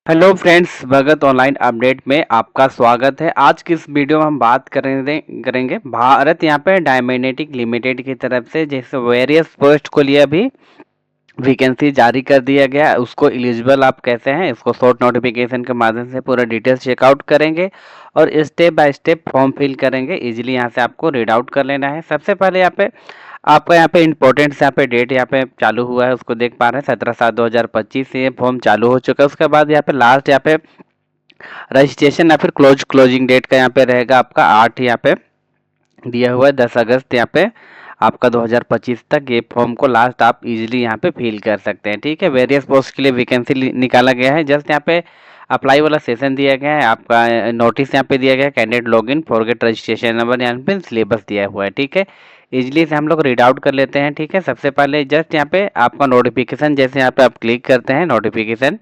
Hello friends, भगत online update में आपका स्वागत है। आज की इस वीडियो में हम बात करेंगे भारत यहाँ पे डायमेनेटिक लिमिटेड की तरफ से जैसे वेरियस पोस्ट को लिए अभी वैकेंसी जारी कर दिया गया है। उसको एलिजिबल आप कैसे हैं, इसको शॉर्ट नोटिफिकेशन के माध्यम से पूरा डिटेल्स चेकआउट करेंगे और step by step form fill करेंगे। इजीली यहाँ से आपको रीड आउट कर लेना है। सबसे पहले यहाँ पे आपका यहाँ पे इम्पोर्टेंट यहाँ पे डेट यहाँ पे चालू हुआ है, उसको देख पा रहे हैं 17/7/2025 से ये फॉर्म चालू हो चुका है। उसके बाद यहाँ पे लास्ट यहाँ पे रजिस्ट्रेशन या फिर क्लोजिंग डेट का यहाँ पे रहेगा आपका 8 यहाँ पे दिया हुआ है 10 अगस्त यहाँ पे आपका 2025 तक ये फॉर्म को लास्ट आप इजीली यहाँ पे फिल कर सकते हैं। ठीक है, वेरियस पोस्ट के लिए वैकेंसी निकाला गया है। जस्ट यहाँ पे अप्लाई वाला सेशन दिया गया है, आपका नोटिस यहाँ पे दिया गया है, candidate login forget registration number यहाँ पे सिलेबस दिया हुआ है। ठीक है, इजीली से हम लोग रीड आउट कर लेते हैं। ठीक है, सबसे पहले जस्ट यहाँ पे आपका नोटिफिकेशन जैसे यहाँ पे आप क्लिक करते हैं, नोटिफिकेशन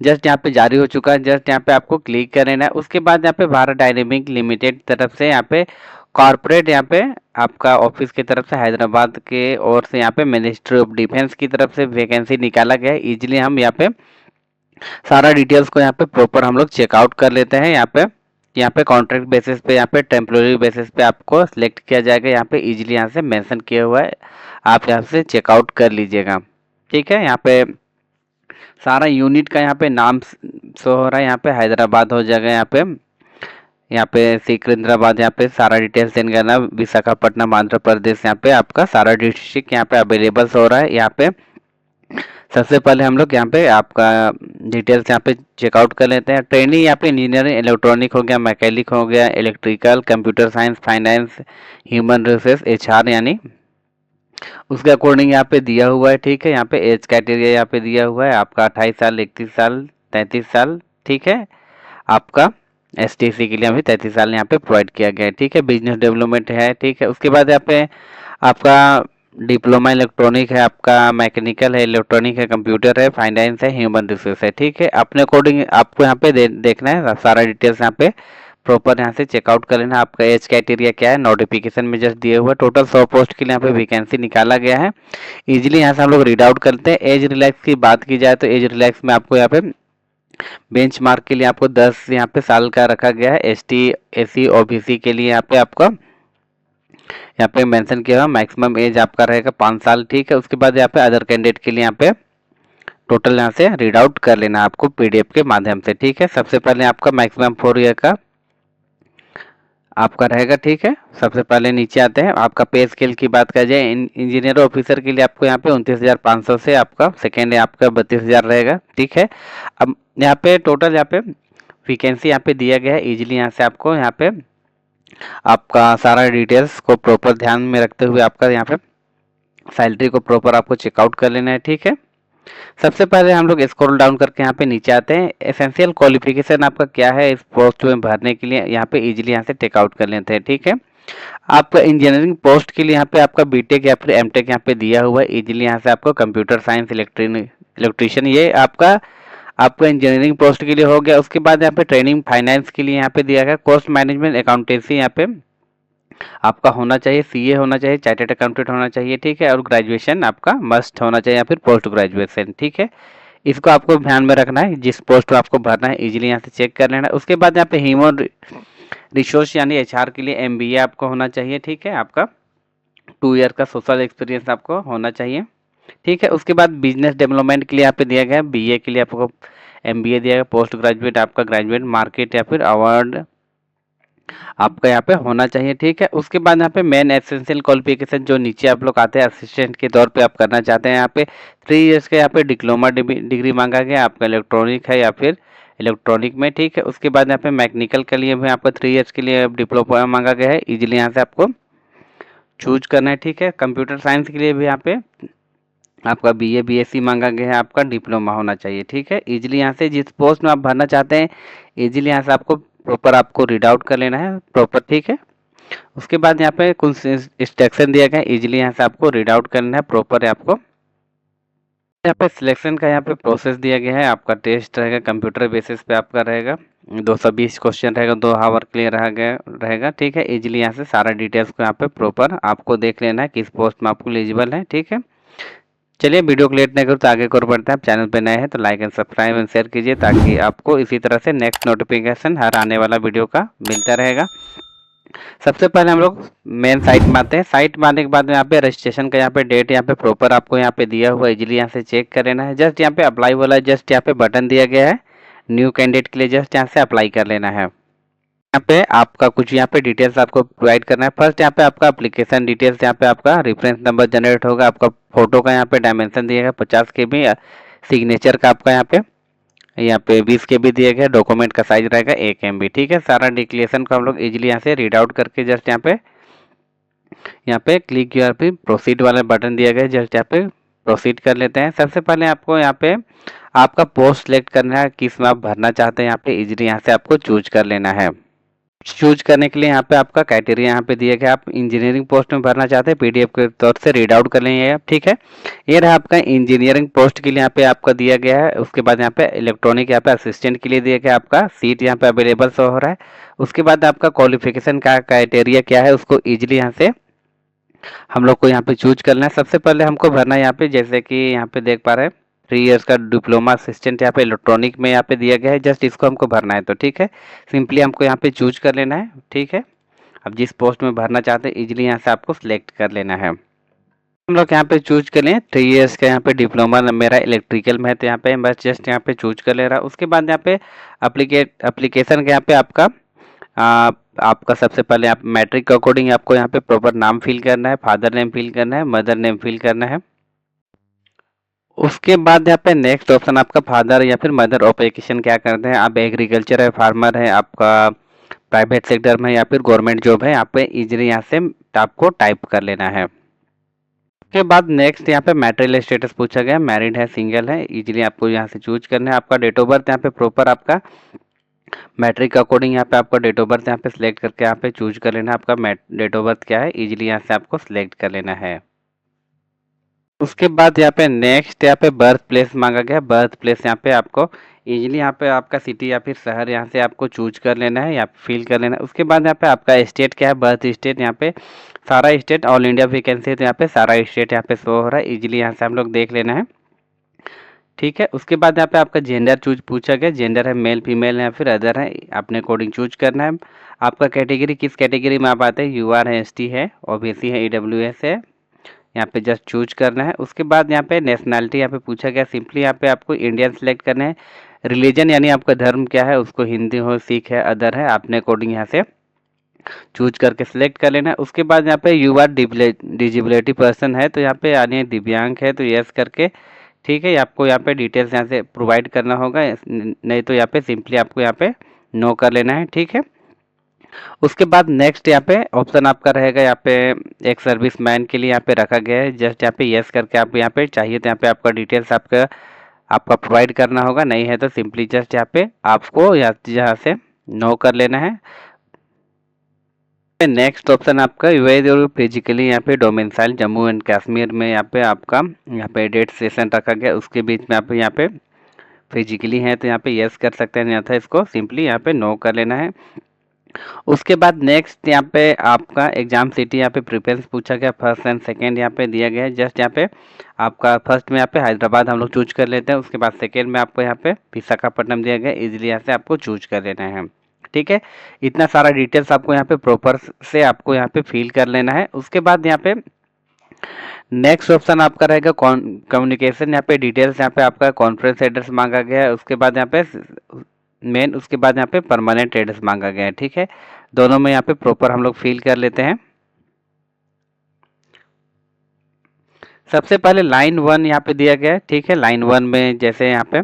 जस्ट यहाँ पे जारी हो चुका है। जस्ट यहाँ पे आपको क्लिक कर लेना है। उसके बाद यहाँ पे भारत डायनेमिक लिमिटेड तरफ से यहाँ पे कॉर्पोरेट यहाँ पे आपका ऑफिस की तरफ से हैदराबाद के ओर से यहाँ पे मिनिस्ट्री ऑफ डिफेंस की तरफ से वैकेंसी निकाला गया है। इजीली हम यहाँ पे सारा डिटेल्स को यहाँ पे प्रॉपर हम लोग चेकआउट कर लेते हैं। यहाँ पे कॉन्ट्रैक्ट बेसिस पे यहाँ पे टेम्प्रोरी बेसिस पे आपको सिलेक्ट किया जाएगा। यहाँ पे इजीली यहाँ से मेंशन किया हुआ है, आप यहाँ से चेकआउट कर लीजिएगा। ठीक है, यहाँ पे सारा यूनिट का यहाँ पे नाम शो हो रहा है। यहाँ पे हैदराबाद हो जाएगा, यहाँ पे सिकंदराबाद, यहाँ पे सारा डिटेल्स सेंड करना। विशाखापट्टनम आंध्र प्रदेश, यहाँ पे आपका सारा डिस्ट्रिक्ट यहाँ पे अवेलेबल हो रहा है। यहाँ पे सबसे पहले हम लोग यहाँ पे आपका डिटेल्स यहाँ पे चेकआउट कर लेते हैं। ट्रेनिंग यहाँ पे इंजीनियरिंग इलेक्ट्रॉनिक हो गया, मैकेनिक हो गया, electrical, computer science, finance, human resource, HR यानी उसके अकॉर्डिंग यहाँ पे दिया हुआ है। ठीक है, यहाँ पे एज क्राइटेरिया यहाँ पे दिया हुआ है आपका 28 साल, 31 साल, 33 साल। ठीक है, आपका एसटीसी के लिए अभी 33 साल यहाँ पे प्रोवाइड किया गया है। ठीक है, बिजनेस डेवलपमेंट है। ठीक है, उसके बाद यहाँ पे आपका डिप्लोमा इलेक्ट्रॉनिक है, आपका मैकेनिकल है, इलेक्ट्रॉनिक है, कंप्यूटर है, फाइनेंस है, ह्यूमन रिसोर्स है। ठीक है, अपने अकॉर्डिंग आपको यहाँ पे देखना है सारा डिटेल्स यहाँ पे प्रॉपर यहाँ से चेकआउट कर लेना। आपका एज क्राइटेरिया क्या है, नोटिफिकेशन में जस्ट दिए हुए टोटल 100 पोस्ट के लिए यहाँ पे वैकेंसी निकाला गया है। इजीली यहाँ से हम लोग रीड आउट करते हैं। एज रिलैक्स की बात की जाए तो एज रिलैक्स में आपको यहाँ पे बेंच मार्क के लिए आपको 10 यहाँ पे साल का रखा गया है। एसटी, एसी, ओबीसी के लिए यहाँ पे आपका यहाँ पे मेंशन किया हुआ मैक्सिमम एज आपका रहेगा 5 साल। ठीक है, उसके बाद यहाँ पे अदर कैंडिडेट के लिए यहाँ पे टोटल यहाँ से रीड आउट कर लेना आपको पीडीएफ के माध्यम से। ठीक है, सबसे पहले आपका मैक्सिमम 4 ईयर का आपका रहेगा। ठीक है, सबसे पहले नीचे आते हैं। आपका पे स्केल की बात कर जाए इंजीनियर ऑफिसर के लिए आपको यहाँ पे 29,500 से आपका सेकेंड आपका 32,000 रहेगा। ठीक है, अब यहाँ पे टोटल यहाँ पे वैकेंसी यहाँ पे दिया गया है। इजीली यहाँ से आपको यहाँ पे आपका सारा डिटेल्स को प्रॉपर ध्यान में रखते हुए आपका यहाँ पे सैलरी को प्रॉपर आपको चेकआउट कर लेना है। ठीक है, सबसे पहले हम लोग स्क्रॉल डाउन करके यहाँ पे नीचे आते हैं। एसेंशियल क्वालिफिकेशन आपका क्या है इस पोस्ट में भरने के लिए, यहाँ पे इजीली यहाँ से टेकआउट कर लेते हैं। ठीक है, आपका इंजीनियरिंग पोस्ट के लिए यहाँ पे आपका बीटेक या फिर एमटेक यहाँ पे दिया हुआ है। इजीली यहाँ से आपको कंप्यूटर साइंस, इलेक्ट्रिशियन ये आपका इंजीनियरिंग पोस्ट के लिए हो गया। उसके बाद यहाँ पे ट्रेनिंग फाइनेंस के लिए यहाँ पे दिया गया। कॉस्ट मैनेजमेंट अकाउंटेंसी यहाँ पे आपका होना चाहिए, सीए होना चाहिए, चार्टर्ड अकाउंटेंट होना चाहिए। ठीक है, और ग्रेजुएशन आपका मस्ट होना चाहिए या फिर पोस्ट ग्रेजुएशन। ठीक है, इसको आपको ध्यान में रखना है, जिस पोस्ट पर आपको भरना है इजीली यहाँ से चेक कर लेना है। उसके बाद यहाँ पे ह्यूमन रिसोर्स यानी एचआर के लिए एमबीए आपको होना चाहिए। ठीक है, आपका 2 ईयर का सोशल एक्सपीरियंस आपको होना चाहिए। ठीक है, उसके बाद बिजनेस डेवलपमेंट के लिए यहाँ पे दिया गया है। बीए के लिए आपको एमबीए दिया गया। पोस्ट ग्रेजुएट आपका ग्रेजुएट मार्केट या फिर अवार्ड आपका यहाँ पे होना चाहिए। ठीक है, उसके बाद यहाँ पे मेन एसेंशियल क्वालिफिकेशन जो नीचे आप लोग आते हैं असिस्टेंट के तौर पे आप करना चाहते हैं, यहाँ पे 3 इयर्स का यहाँ पे डिप्लोमा डिग्री मांगा गया आपका इलेक्ट्रॉनिक है या फिर इलेक्ट्रॉनिक में। ठीक है, उसके बाद यहाँ पे मैकेनिकल के लिए भी आपको 3 इयर्स के लिए डिप्लोमा मांगा गया है। इजीली यहाँ से आपको चूज करना है। ठीक है, कंप्यूटर साइंस के लिए भी यहाँ पे आपका बीए बीएससी मांगा गया है, आपका डिप्लोमा होना चाहिए। ठीक है, इजीली यहाँ से जिस पोस्ट में आप भरना चाहते हैं इजीली यहाँ से आपको प्रॉपर आपको रीड आउट कर लेना है प्रॉपर। ठीक है, उसके बाद यहाँ पे कुछ इंस्ट्रक्शन दिया गया है, इजीली यहाँ से आपको रीड आउट करना है प्रॉपर। आपको यहाँ पे सिलेक्शन का यहाँ पे प्रोसेस दिया गया है। आपका टेस्ट रहेगा, कंप्यूटर बेसिस पे आपका रहेगा, 220 क्वेश्चन रहेगा, 2 आवर के लिए रहेगा। ठीक है, इजीली यहाँ से सारा डिटेल्स को यहाँ पे प्रॉपर आपको देख लेना है किस पोस्ट में आपको एलिजिबल है। ठीक है, चलिए वीडियो को लेट नहीं करो तो आगे की ओर बढ़ते हैं। आप चैनल पे नए हैं तो like and subscribe and share कीजिए ताकि आपको इसी तरह से नेक्स्ट नोटिफिकेशन हर आने वाला वीडियो का मिलता रहेगा। सबसे पहले हम लोग मेन साइट में आते हैं। साइट में आने के बाद में यहाँ पे रजिस्ट्रेशन का यहाँ पे डेट यहाँ पे प्रॉपर आपको यहाँ पे दिया हुआ है, इजीली यहाँ से चेक कर लेना है। जस्ट यहाँ पे अप्लाई वाला जस्ट यहाँ पे बटन दिया गया है न्यू कैंडिडेट के लिए, जस्ट यहाँ से अप्लाई कर लेना है। यहाँ पे आपका कुछ यहाँ पे डिटेल्स आपको प्रोवाइड करना है। फर्स्ट यहाँ पे आपका एप्लीकेशन डिटेल्स, यहाँ पे आपका रेफरेंस नंबर जनरेट होगा, आपका फोटो का यहाँ पे डायमेंशन दिएगा 50 KB, सिग्नेचर का आपका यहाँ पे 20 KB दिए गए, डॉक्यूमेंट का साइज रहेगा 1 MB। ठीक है, सारा डिक्लेरेशन को हम लोग इजीली यहाँ से रीड आउट करके जस्ट यहाँ पे क्लिक यूआर पे प्रोसीड वाला बटन दिया गया, जस्ट यहाँ पे प्रोसीड कर लेते हैं। सबसे पहले आपको यहाँ पे आपका पोस्ट सिलेक्ट करना है, किस में आप भरना चाहते हैं। यहाँ पे इजीली यहाँ से आपको चूज कर लेना है। चूज करने के लिए यहाँ पे आपका क्राइटेरिया यहाँ पे दिया गया, आप इंजीनियरिंग पोस्ट में भरना चाहते हैं, PDF के तौर से रीड आउट कर लेंगे आप। ठीक है, ये रहा आपका इंजीनियरिंग पोस्ट के लिए यहाँ पे आपका दिया गया है। उसके बाद यहाँ पे इलेक्ट्रॉनिक यहाँ पे असिस्टेंट के लिए दिया गया आपका सीट यहाँ पे अवेलेबल शो हो रहा है। उसके बाद आपका क्वालिफिकेशन का क्राइटेरिया क्या है उसको इजिली यहाँ से हम लोग को यहाँ पे चूज करना है। सबसे पहले हमको भरना है यहाँ पे, जैसे कि यहाँ पे देख पा रहे हैं 3 इयर्स का डिप्लोमा असिस्टेंट यहाँ पे इलेक्ट्रॉनिक में यहाँ पे दिया गया है, जस्ट इसको हमको भरना है। तो ठीक है, सिंपली हमको यहाँ पे चूज कर लेना है। ठीक है, अब जिस पोस्ट में भरना चाहते हैं इजीली यहाँ से आपको सिलेक्ट कर लेना है। हम लोग यहाँ पे चूज कर लें 3 इयर्स का यहाँ पे डिप्लोमा मेरा इलेक्ट्रिकल में है, तो यहाँ पे बस जस्ट यहाँ पे चूज कर ले रहा है। उसके बाद यहाँ पे एप्लीकेशन के यहाँ पे आपका सबसे पहले आप मैट्रिक के अकॉर्डिंग आपको यहाँ पे प्रॉपर नाम फिल करना है, फादर नेम फिल करना है, मदर नेम फिल करना है। उसके बाद यहाँ पे नेक्स्ट ऑप्शन आपका फादर या फिर मदर ऑक्यूपेशन क्या करते हैं, आप एग्रीकल्चर है, फार्मर है, आपका प्राइवेट सेक्टर में या फिर गवर्नमेंट जॉब है, यहाँ पे इजीली यहाँ से आपको टाइप कर लेना है। उसके बाद नेक्स्ट यहाँ पे मैरिटल स्टेटस पूछा गया, मैरिड है, सिंगल है, इजीली आपको यहाँ से चूज करना है। आपका डेट ऑफ बर्थ यहाँ पे प्रॉपर आपका मैट्रिक के अकॉर्डिंग यहाँ पे आपका डेट ऑफ बर्थ यहाँ पे सिलेक्ट करके यहाँ पे चूज कर लेना है। आपका डेट ऑफ बर्थ क्या है इजीली यहाँ से आपको सिलेक्ट कर लेना है। उसके बाद यहाँ पे नेक्स्ट यहाँ पे बर्थ प्लेस मांगा गया, बर्थ प्लेस यहाँ पे आपको इजीली यहाँ पे आपका सिटी या फिर शहर यहाँ से आपको चूज कर लेना है या फिल कर लेना है। उसके बाद यहाँ पे आपका स्टेट क्या है, बर्थ स्टेट, यहाँ पे सारा स्टेट ऑल इंडिया वैकेंसी है तो यहाँ पे सारा स्टेट यहाँ पे शो हो रहा है, इजीली यहाँ से हम लोग देख लेना है। ठीक है, उसके बाद यहाँ पे आपका जेंडर चूज पूछा गया, जेंडर है मेल फीमेल है या फिर अदर है, अपने अकॉर्डिंग चूज करना है। आपका कैटेगरी किस कैटेगरी में आप आते हैं, UR है, ST है, OBC है, EWS है, यहाँ पे जस्ट चूज करना है। उसके बाद यहाँ पे नेशनैलिटी यहाँ पे पूछा गया, सिंपली यहाँ पे आपको इंडियन सेलेक्ट करना है। रिलीजन यानी आपका धर्म क्या है, उसको हिंदी हो, सिख है, अदर है, अपने अकॉर्डिंग यहाँ से चूज करके सिलेक्ट कर लेना है। उसके बाद यहाँ पे UR डिजिबिलिटी पर्सन है तो यहाँ पे यानी दिव्यांग है तो यस करके, ठीक है, आपको यहाँ पे डिटेल्स यहाँ से प्रोवाइड करना होगा, नहीं तो यहाँ पे सिंपली आपको यहाँ पे नो कर लेना है। ठीक है, उसके बाद नेक्स्ट यहाँ पे ऑप्शन आपका रहेगा, यहाँ पे एक सर्विस मैन के लिए यहाँ पे रखा गया है, जस्ट यहाँ पे यस करके आप यहाँ पे चाहिए तो यहाँ पे आपका डिटेल्स आपका प्रोवाइड करना होगा, नहीं है तो सिंपली जस्ट यहाँ पे आपको यहाँ से नो कर लेना है। नेक्स्ट ऑप्शन आपका फिजिकली यहाँ पे डोमिसाइल जम्मू एंड कश्मीर में यहाँ पे आपका यहाँ पे डेट सेशन रखा गया, उसके बीच में आप यहाँ पे फिजिकली है तो यहाँ पे यस कर सकते हैं, नहीं था इसको सिंपली यहाँ पे नो कर लेना है। उसके बाद नेक्स्ट यहाँ पे आपका एग्जाम सिटी यहाँ पे प्रेफरेंस पूछा गया, फर्स्ट एंड सेकंड यहाँ पे दिया गया है, जस्ट यहाँ पे आपका फर्स्ट में यहाँ पे हैदराबाद हम लोग चूज कर लेते हैं। उसके बाद सेकंड में आपको यहाँ पे विशाखापट्टनम दिया गया, इजीली यहाँ से आपको चूज कर लेना है। ठीक है, इतना सारा डिटेल्स आपको यहाँ पे प्रॉपर से आपको यहाँ पे फिल कर लेना है। उसके बाद यहाँ पे नेक्स्ट ऑप्शन आपका रहेगा कम्युनिकेशन, यहाँ पे डिटेल्स यहाँ पे आपका कॉन्फ्रेंस एड्रेस मांगा गया है, उसके बाद यहाँ पे मेन, उसके बाद यहाँ पे परमानेंट एड्रेस मांगा गया है। ठीक है, दोनों में यहाँ पे प्रॉपर हम लोग फिल कर लेते हैं। सबसे पहले लाइन 1 यहाँ पे दिया गया है। ठीक है, लाइन 1 में जैसे यहाँ पे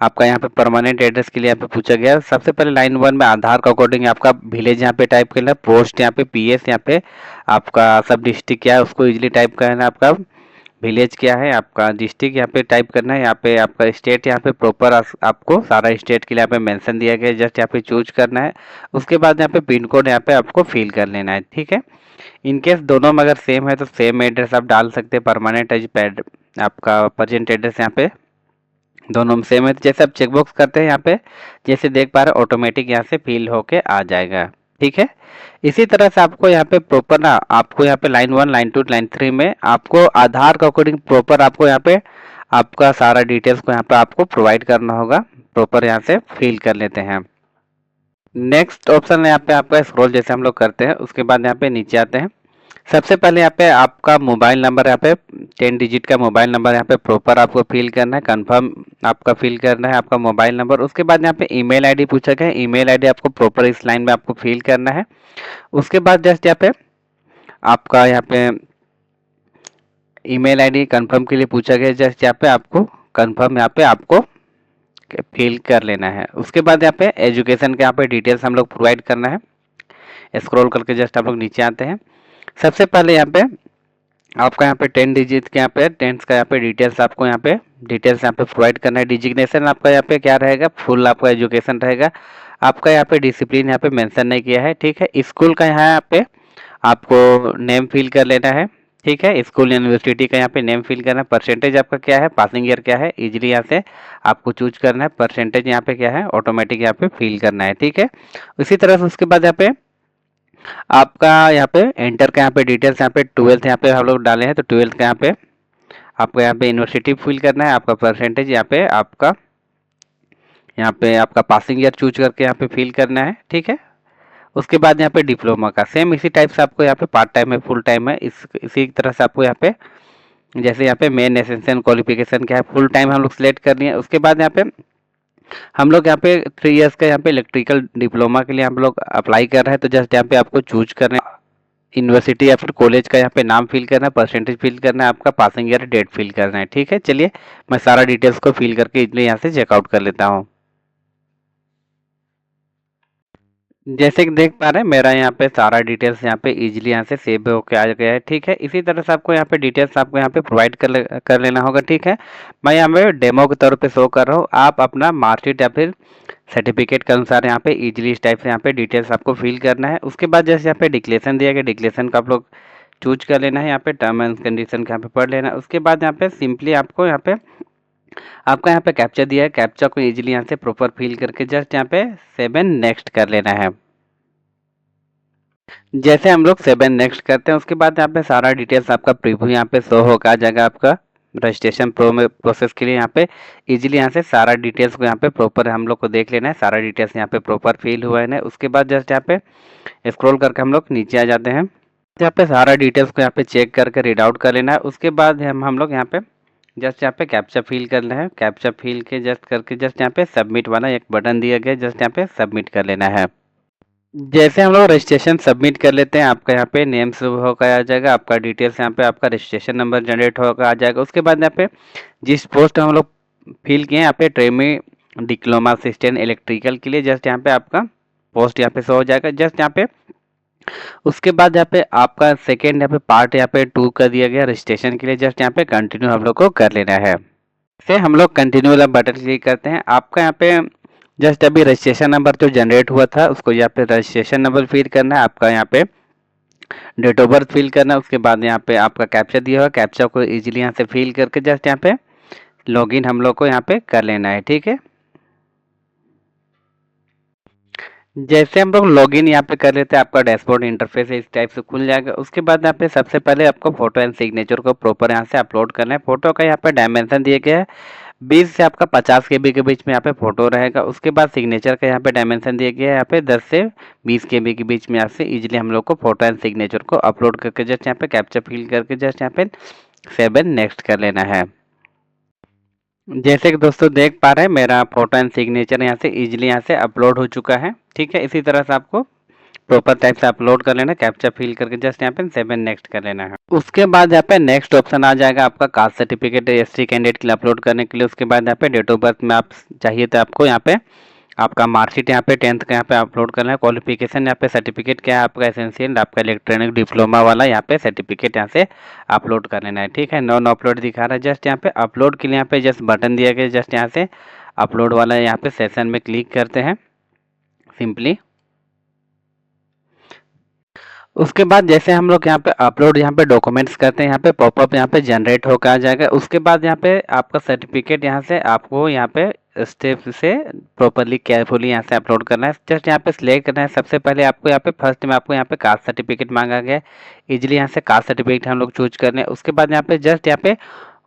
आपका यहाँ पे परमानेंट एड्रेस के लिए यहाँ पे पूछा गया है। सबसे पहले लाइन 1 में आधार का अकॉर्डिंग आपका विलेज यहाँ पे टाइप करना है, पोस्ट यहाँ पे PS, यहाँ पे आपका सब डिस्ट्रिक्ट क्या है उसको इजीली टाइप करना है, आपका विलेज क्या है, आपका डिस्ट्रिक्ट यहाँ पे टाइप करना है, यहाँ पे आपका स्टेट यहाँ पे प्रॉपर आपको सारा स्टेट के लिए यहाँ पे मेंशन दिया गया है, जस्ट यहाँ पे चूज करना है। उसके बाद यहाँ पे पिन कोड यहाँ पे आपको फिल कर लेना है। ठीक है, इनकेस दोनों में अगर सेम है तो सेम एड्रेस आप डाल सकते हैं, परमानेंट आपका प्रेजेंट एड्रेस यहाँ पे दोनों में सेम है तो जैसे आप चेकबॉक्स करते हैं यहाँ पे जैसे देख पा रहे हैं ऑटोमेटिक यहाँ से फिल होके आ जाएगा। ठीक है। इसी तरह से आपको यहाँ पे प्रॉपर ना आपको यहाँ पे लाइन 1 लाइन 2 लाइन 3 में आपको आधार के अकॉर्डिंग प्रॉपर आपको यहाँ पे आपका सारा डिटेल्स को यहाँ पे आपको प्रोवाइड करना होगा। प्रॉपर यहाँ से फिल कर लेते हैं। नेक्स्ट ऑप्शन यहाँ पे आपका स्क्रॉल जैसे हम लोग करते हैं, उसके बाद यहाँ पे नीचे आते हैं। सबसे पहले यहाँ पे आपका मोबाइल नंबर, यहाँ पे 10 डिजिट का मोबाइल नंबर यहाँ पे प्रॉपर आपको फिल करना है, कंफर्म आपका फिल करना है आपका मोबाइल नंबर। उसके बाद यहाँ पे ईमेल आईडी पूछा गया है, ईमेल आईडी आपको प्रॉपर इस लाइन में आपको फिल करना है। उसके बाद जस्ट यहाँ पे आपका यहाँ पे ईमेल आईडी कंफर्म के लिए पूछा गया है, जस्ट यहाँ पे आपको कंफर्म यहाँ पे आपको फिल कर लेना है। उसके बाद यहाँ पे एजुकेशन के यहाँ पे डिटेल्स हम लोग प्रोवाइड करना है। स्क्रॉल करके जस्ट आप लोग नीचे आते हैं। सबसे पहले यहाँ पे आपका यहाँ पे 10 डिजिट के यहाँ पे 10 का यहाँ पे डिटेल्स आपको यहाँ पे डिटेल्स यहाँ पे प्रोवाइड करना है। डिजिग्नेशन आपका यहाँ पे क्या रहेगा, फुल आपका एजुकेशन रहेगा। आपका यहाँ पे डिसिप्लिन यहाँ पे मेंशन नहीं किया है, ठीक है। स्कूल का यहाँ पे आपको नेम फिल कर लेना है, ठीक है। स्कूल यूनिवर्सिटी का यहाँ पे नेम फिल करना है। परसेंटेज आपका क्या है, पासिंग ईयर क्या है, इजीली यहाँ से आपको चूज करना है। परसेंटेज यहाँ पे क्या है, ऑटोमेटिक यहाँ पे फिल करना है, ठीक है। उसी तरह से उसके बाद यहाँ पे आपका यहाँ पे एंटर का यहाँ पे डिटेल्स यहाँ पे 12th यहाँ पे हम लोग डाले हैं, तो 12th का यहाँ पे आपको यहाँ पे यूनिवर्सिटी फिल करना है। आपका परसेंटेज यहाँ पे आपका पासिंग ईयर चूज करके यहाँ पे फिल करना है, ठीक है। उसके बाद यहाँ पे डिप्लोमा का सेम इसी टाइप से आपको यहाँ पे पार्ट टाइम है, फुल टाइम है, इसी तरह से आपको यहाँ पे जैसे यहाँ पे मेन एसेंशियल क्वालिफिकेशन क्या है, फुल टाइम हम लोग सिलेक्ट करनी है। उसके बाद यहाँ पे हम लोग यहाँ पे 3 इयर्स का यहाँ पे इलेक्ट्रिकल डिप्लोमा के लिए हम लोग अप्लाई कर रहे हैं, तो जस्ट यहाँ पे आपको चूज करना है यूनिवर्सिटी या फिर कॉलेज का यहाँ पे नाम फिल करना है, परसेंटेज फिल करना है, आपका पासिंग ईयर डेट फिल करना है, ठीक है। चलिए मैं सारा डिटेल्स को फिल करके इजली यहाँ से चेकआउट कर लेता हूँ। जैसे कि देख पा रहे हैं मेरा यहाँ पे सारा डिटेल्स यहाँ पे इजीली यहाँ से सेव होकर आ गया है, ठीक है। इसी तरह से आपको यहाँ पे डिटेल्स आपको यहाँ पे प्रोवाइड कर लेना होगा, ठीक है। मैं यहाँ पे डेमो के तौर पे शो कर रहा हूँ, आप अपना मार्कशीट या फिर सर्टिफिकेट के अनुसार यहाँ पे इजीली इस टाइप से यहाँ पे डिटेल्स आपको फिल करना है। उसके बाद जैसे यहाँ पे डिक्लेरेशन दिया गया, डिक्लेरेशन का आप लोग चूज कर लेना है, यहाँ पे टर्म एंड कंडीशन का यहाँ पे पढ़ लेना है। उसके बाद यहाँ पे सिंपली आपको यहाँ पे आपका यहाँ पे कैप्चा दिया है, कैप्चा को इजीली यहाँ से प्रॉपर फिल करके जस्ट यहाँ पे 7 नेक्स्ट कर लेना है। जैसे हम लोग 7 नेक्स्ट करते हैं, उसके बाद यहाँ पे सारा डिटेल्स आपका प्रीव्यू यहाँ पे शो होकर आ जाएगा। आपका रजिस्ट्रेशन प्रोसेस के लिए यहाँ पे इजीली यहाँ से सारा डिटेल्स को यहाँ पे प्रॉपर हम लोग को देख लेना है। सारा डिटेल्स यहाँ पे प्रॉपर फिल हुआ है ना। उसके बाद जस्ट यहाँ पे स्क्रॉल करके हम लोग नीचे आ जाते हैं। यहाँ पे सारा डिटेल्स को यहाँ पे चेक करके रीड आउट कर लेना है। उसके बाद हम लोग यहाँ पे जस्ट यहाँ पे कैप्चा फिल करना है। कैप्चा फिल के जस्ट करके जस्ट यहाँ पे सबमिट वाला एक बटन दिया गया, जस्ट यहाँ पे सबमिट कर लेना है। जैसे हम लोग रजिस्ट्रेशन सबमिट कर लेते हैं, आपका यहाँ पे नेम से होकर आ जाएगा, आपका डिटेल्स यहाँ पे आपका रजिस्ट्रेशन नंबर जनरेट होकर आ जाएगा। उसके बाद यहाँ पे जिस पोस्ट हम लोग फिल किए हैं यहाँ पे ट्रेमी डिप्लोमा असिस्टेंट इलेक्ट्रिकल के लिए, जस्ट यहाँ पे आपका पोस्ट यहाँ पे शो हो जाएगा। जस्ट यहाँ पे उसके बाद यहाँ पे आपका सेकेंड यहाँ पे पार्ट यहाँ पे 2 का दिया गया रजिस्ट्रेशन के लिए, जस्ट यहाँ पे कंटिन्यू हम लोग को कर लेना है। से हम लोग कंटिन्यू वाला बटन क्लिक करते हैं। आपका यहाँ पे जस्ट अभी रजिस्ट्रेशन नंबर जो जनरेट हुआ था उसको यहाँ पे रजिस्ट्रेशन नंबर फिल करना है, आपका यहाँ पे डेट ऑफ बर्थ फिल करना है। उसके बाद यहाँ पे आपका कैप्चा दिया हुआ, कैप्चा को इजीली यहाँ से फिल करके जस्ट यहाँ पे लॉगिन हम लोग को यहाँ पे कर लेना है, ठीक है। जैसे हम लोग लॉगिन यहाँ पे कर लेते हैं, आपका डैशबोर्ड इंटरफेस इस टाइप से खुल जाएगा। उसके बाद यहाँ पे सबसे पहले आपको फोटो एंड सिग्नेचर को प्रॉपर यहाँ से अपलोड करना है। फोटो का यहाँ पे डायमेंशन दिया गया है 20 से आपका 50 KB के बीच में यहाँ पे फोटो रहेगा। उसके बाद सिग्नेचर का यहाँ पे डायमेंशन दिया गया है यहाँ पे 10 से 20 KB के बीच में यहाँ से इजीली हम लोग को फोटो एंड सिग्नेचर को अपलोड करके जस्ट यहाँ पे कैप्चा फिल करके जस्ट यहाँ पे 7 नेक्स्ट कर लेना है। जैसे कि दोस्तों देख पा रहे हैं मेरा फोटो एंड सिग्नेचर यहाँ से इजीली यहाँ से अपलोड हो चुका है, ठीक है। इसी तरह से आपको प्रॉपर टाइप से अपलोड कर लेना, कैप्चा फिल करके जस्ट यहाँ पे 7 नेक्स्ट कर लेना है। उसके बाद यहाँ पे नेक्स्ट ऑप्शन आ जाएगा आपका कास्ट सर्टिफिकेट SC कैंडिडेट के लिए अपलोड करने के लिए। उसके बाद यहाँ पे डेट ऑफ बर्थ में आप चाहिए तो आपको यहाँ पे आपका मार्कशीट यहाँ पे 10th का यहाँ पे अपलोड करना है। क्वालिफिकेशन यहाँ पे सर्टिफिकेट क्या है आपका एसेंशियल, आपका इलेक्ट्रॉनिक डिप्लोमा वाला यहाँ पे सर्टिफिकेट यहाँ से अपलोड कर लेना है, ठीक है। नॉन अपलोड दिखा रहा है, जस्ट यहाँ पे अपलोड के लिए यहाँ पे जस्ट बटन दिया गया, जस्ट यहाँ से अपलोड वाला यहाँ पे सेशन में क्लिक करते हैं सिंपली। उसके बाद जैसे हम लोग यहाँ पे अपलोड यहाँ पे डॉक्यूमेंट्स करते हैं, यहाँ पे पॉपअप यहाँ पे जनरेट होकर आ जाएगा। उसके बाद यहाँ पे आपका सर्टिफिकेट यहाँ से आपको यहाँ पे स्टेप से प्रॉपरली केयरफुली यहाँ से अपलोड करना है। जस्ट यहाँ पे सिलेक्ट करना है। सबसे पहले आपको यहाँ पे फर्स्ट में आपको यहाँ पे कास्ट सर्टिफिकेट मांगा गया है। इजीली यहाँ से कास्ट सर्टिफिकेट हम लोग चूज कर लें। उसके बाद यहाँ पे जस्ट यहाँ पे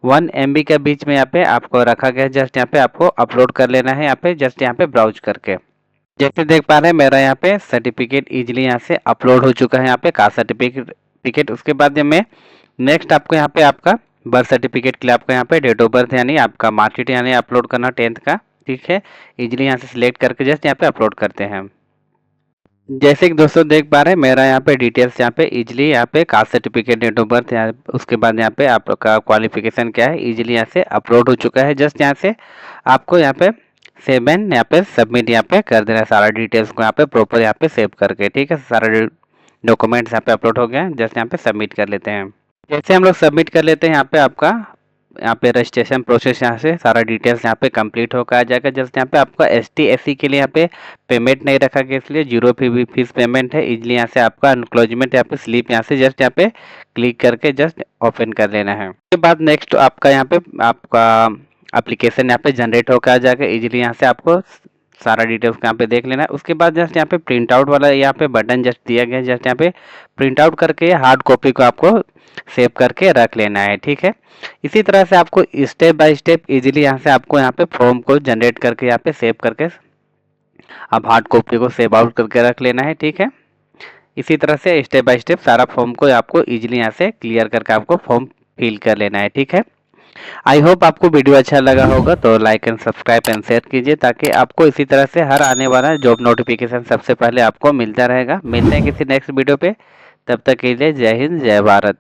1 MB के बीच में यहाँ पे आपको रखा गया है। जस्ट यहाँ पे आपको अपलोड कर लेना है। यहाँ पे जस्ट यहाँ पे ब्राउज करके जैसे देख पा रहे हैं मेरा यहाँ पे सर्टिफिकेट इजीली यहाँ से अपलोड हो चुका है। यहाँ पे कास्ट सर्टिफिकेट उसके बाद में नेक्स्ट आपको यहाँ पे आपका बर्थ सर्टिफिकेट के लिए आपको यहाँ पे डेट ऑफ बर्थ यानी आपका मार्कशीट यानी अपलोड करना 10th का। ठीक है, इजीली यहाँ से सिलेक्ट करके जस्ट यहाँ पे अपलोड करते हैं। जैसे कि दोस्तों देख पा रहे हैं मेरा यहाँ पे डिटेल्स यहाँ पे इजीली यहाँ पे caste certificate date of birth उसके बाद यहाँ पे आपका क्वालिफिकेशन क्या है इजीली यहाँ से अपलोड हो चुका है। जस्ट यहाँ से आपको यहाँ पे सेव एंड यहाँ पे सबमिट यहाँ पे कर देना है सारा डिटेल्स को यहाँ पे प्रॉपर यहाँ पे सेव करके। ठीक है, सारा डॉक्यूमेंट्स यहाँ पे अपलोड हो गया है। जस्ट यहाँ पे सबमिट कर लेते हैं। जैसे हम लोग सबमिट कर लेते हैं यहाँ पे आपका यहाँ पे रजिस्ट्रेशन प्रोसेस यहाँ से सारा डिटेल्स यहाँ पे कंप्लीट होकर आ जाएगा। जस्ट यहाँ पे आपका ST SC के लिए यहाँ पे पेमेंट नहीं रखा गया इसलिए 0 फीस पेमेंट है। इजीली यहाँ से आपका एनक्लोजमेंट यहाँ पे स्लिप यहाँ से जस्ट यहाँ पे क्लिक करके जस्ट ओपन कर लेना है। उसके बाद नेक्स्ट आपका यहाँ पे आपका एप्लीकेशन यहाँ पे जनरेट होकर आ जाएगा। इजीली यहाँ से आपको सारा डिटेल्स यहाँ पे देख लेना है। उसके बाद जस्ट यहाँ पे प्रिंट आउट वाला यहाँ पे बटन जस्ट दिया गया है। जस्ट यहाँ पे प्रिंट आउट करके हार्ड कॉपी को आपको सेव करके रख लेना है। ठीक है, इसी तरह से आपको स्टेप बाय स्टेप इजीली यहाँ से आपको यहाँ पे फॉर्म को जनरेट करके यहाँ पे सेव करके अब हार्ड कॉपी को सेव आउट करके रख लेना है। ठीक है, इसी तरह से स्टेप बाय स्टेप सारा फॉर्म को आपको इजीली यहाँ से क्लियर करके आपको फॉर्म फिल कर लेना है। ठीक है, आई होप आपको वीडियो अच्छा लगा होगा तो like and subscribe and share कीजिए ताकि आपको इसी तरह से हर आने वाला जॉब नोटिफिकेशन सबसे पहले आपको मिलता रहेगा। मिलते हैं किसी नेक्स्ट वीडियो पे, तब तक के लिए जय हिंद जय भारत।